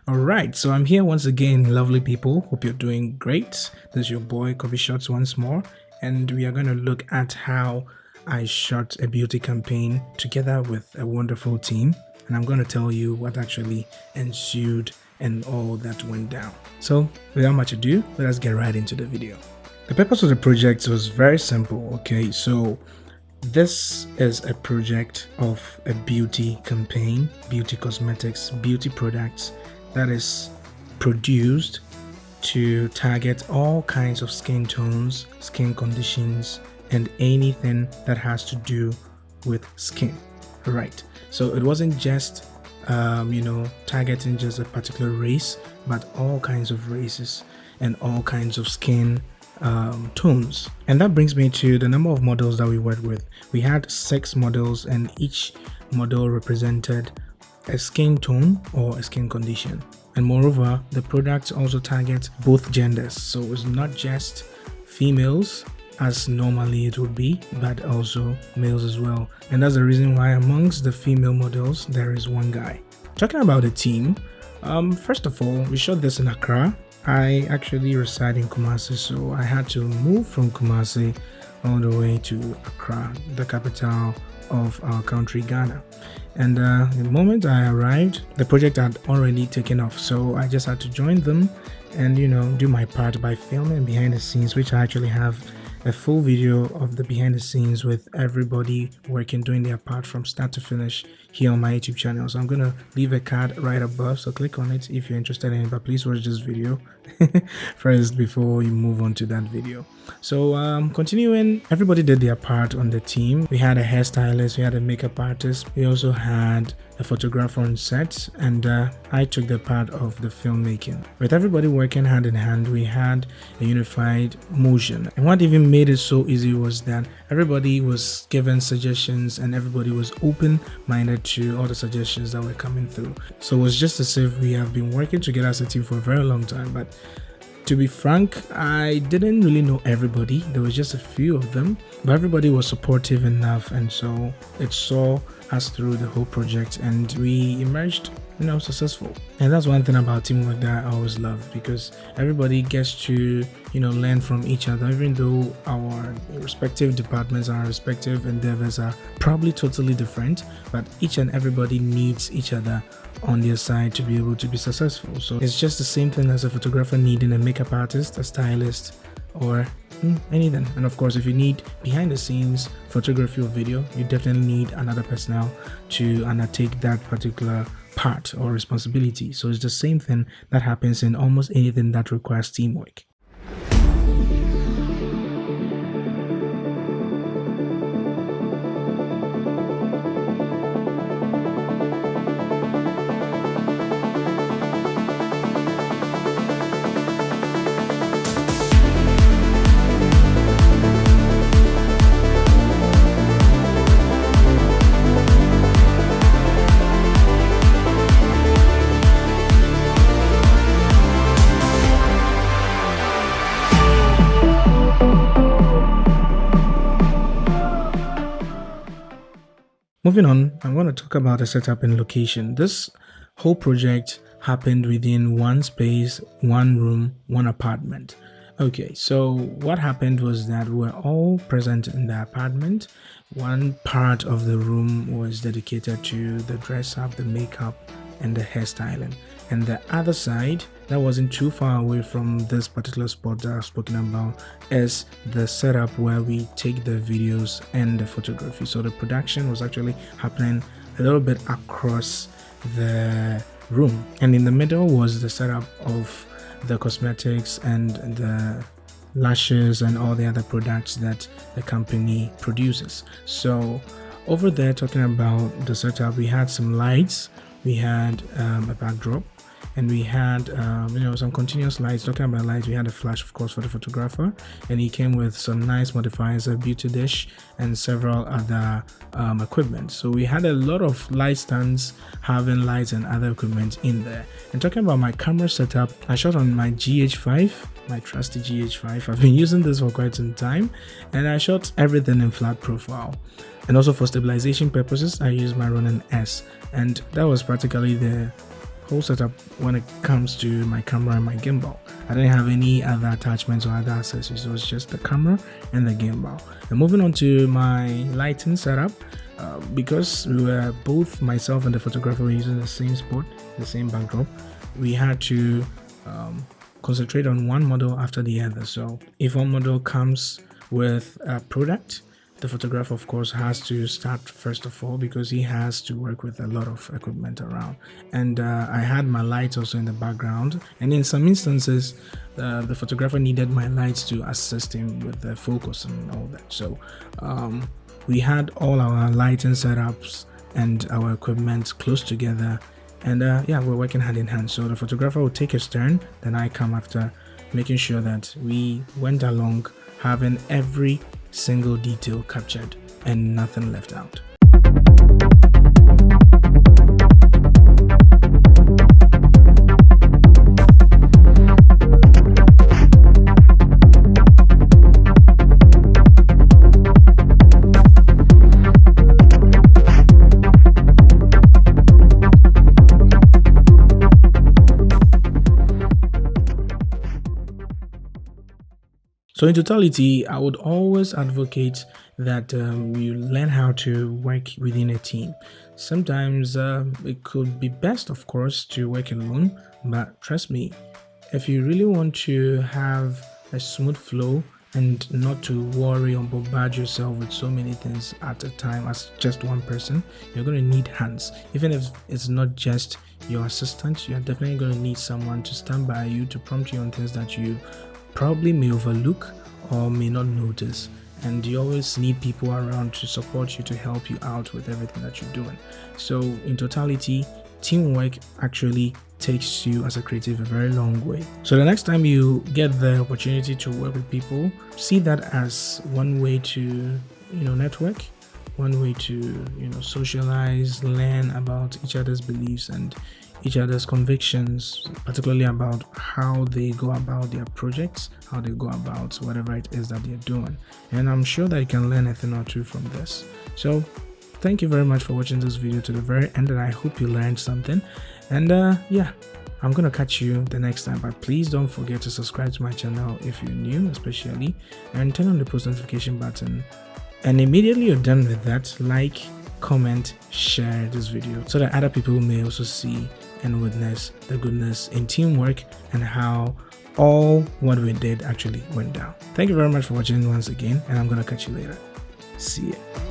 Alright, so I'm here once again, lovely people. Hope you're doing great. This is your boy Coffee Shots once more, and we are going to look at how I shot a beauty campaign together with a wonderful team, and I'm going to tell you what actually ensued and all that went down. So without much ado, let us get right into the video. The purpose of the project was very simple. Okay, so this is a project of a beauty campaign, beauty cosmetics, beauty products that is produced to target all kinds of skin tones, skin conditions, and anything that has to do with skin. Right, so it wasn't just targeting just a particular race, but all kinds of races and all kinds of skin tones. And that brings me to the number of models that we worked with. We had 6 models, and each model represented a skin tone or a skin condition. And moreover, the products also target both genders, so it's not just females as normally it would be, but also males as well. And that's the reason why amongst the female models there is one guy. Talking about the team, first of all, we shot this in Accra. I actually reside in Kumasi, so I had to move from Kumasi all the way to Accra, the capital of our country, Ghana. And the moment I arrived, the project had already taken off, so I just had to join them and do my part by filming behind the scenes, which I actually have a full video of the behind the scenes with everybody working, doing their part from start to finish here on my YouTube channel. So I'm gonna leave a card right above, so click on it if you're interested in it, but please watch this video first before you move on to that video. So continuing, everybody did their part on the team. We had a hairstylist, we had a makeup artist, we also had a photographer on set, and I took the part of the filmmaking. With everybody working hand in hand, we had a unified motion. And what even made it so easy was that everybody was given suggestions and everybody was open-minded to all the suggestions that were coming through. So it was just as if we have been working together as a team for a very long time. But to be frank, I didn't really know everybody. There was just a few of them, but everybody was supportive enough, and so it saw us through the whole project and we emerged successful. And that's one thing about teamwork that I always love, because everybody gets to learn from each other, even though our respective departments and our respective endeavors are probably totally different, but each and everybody needs each other on their side to be able to be successful. So it's just the same thing as a photographer needing a makeup artist, a stylist, or anything. And of course, if you need behind the scenes photography or video, you definitely need another personnel to undertake that particular part or responsibility. So it's the same thing that happens in almost anything that requires teamwork. Moving on, I'm going to talk about the setup and location. This whole project happened within one space, one room, one apartment. Okay, so what happened was that we were all present in the apartment. One part of the room was dedicated to the dress up, the makeup, and the hairstyling. And the other side, that wasn't too far away from this particular spot that I've spoken about, is the setup where we take the videos and the photography. So the production was actually happening a little bit across the room. And in the middle was the setup of the cosmetics and the lashes and all the other products that the company produces. So over there, talking about the setup, we had some lights, we had a backdrop, and we had some continuous lights. Talking about lights, we had a flash, of course, for the photographer, and he came with some nice modifiers, a beauty dish, and several other equipment. So we had a lot of light stands having lights and other equipment in there. And talking about my camera setup, I shot on my GH5, my trusty GH5. I've been using this for quite some time, and I shot everything in flat profile. And also for stabilization purposes, I used my Ronin S, and that was practically the whole setup when it comes to my camera and my gimbal. I didn't have any other attachments or other accessories. It was just the camera and the gimbal. And moving on to my lighting setup, because we were both, myself and the photographer, were using the same spot, the same backdrop, we had to concentrate on one model after the other. So if one model comes with a product, the photographer of course has to start first of all, because he has to work with a lot of equipment around. And I had my lights also in the background, and in some instances the photographer needed my lights to assist him with the focus and all that. So we had all our lighting setups and our equipment close together, and yeah, we're working hand in hand. So the photographer will take his turn, then I come after, making sure that we went along having every single detail captured and nothing left out. So in totality, I would always advocate that you learn how to work within a team. Sometimes it could be best, of course, to work alone, but trust me, if you really want to have a smooth flow and not to worry or bombard yourself with so many things at a time as just one person, you're going to need hands. Even if it's not just your assistant, you're definitely going to need someone to stand by you to prompt you on things that you probably may overlook or may not notice. And you always need people around to support you, to help you out with everything that you're doing. So in totality, teamwork actually takes you as a creative a very long way. So the next time you get the opportunity to work with people, see that as one way to network, one way to socialize, learn about each other's beliefs and each other's convictions, particularly about how they go about their projects, how they go about whatever it is that they're doing. And I'm sure that you can learn a thing or two from this. So thank you very much for watching this video to the very end, and I hope you learned something. And yeah, I'm gonna catch you the next time, but please don't forget to subscribe to my channel if you're new especially, and turn on the post notification button. And immediately you're done with that, like, comment, share this video so that other people may also see and witness the goodness in teamwork and how all what we did actually went down. Thank you very much for watching once again, and I'm gonna catch you later. See ya.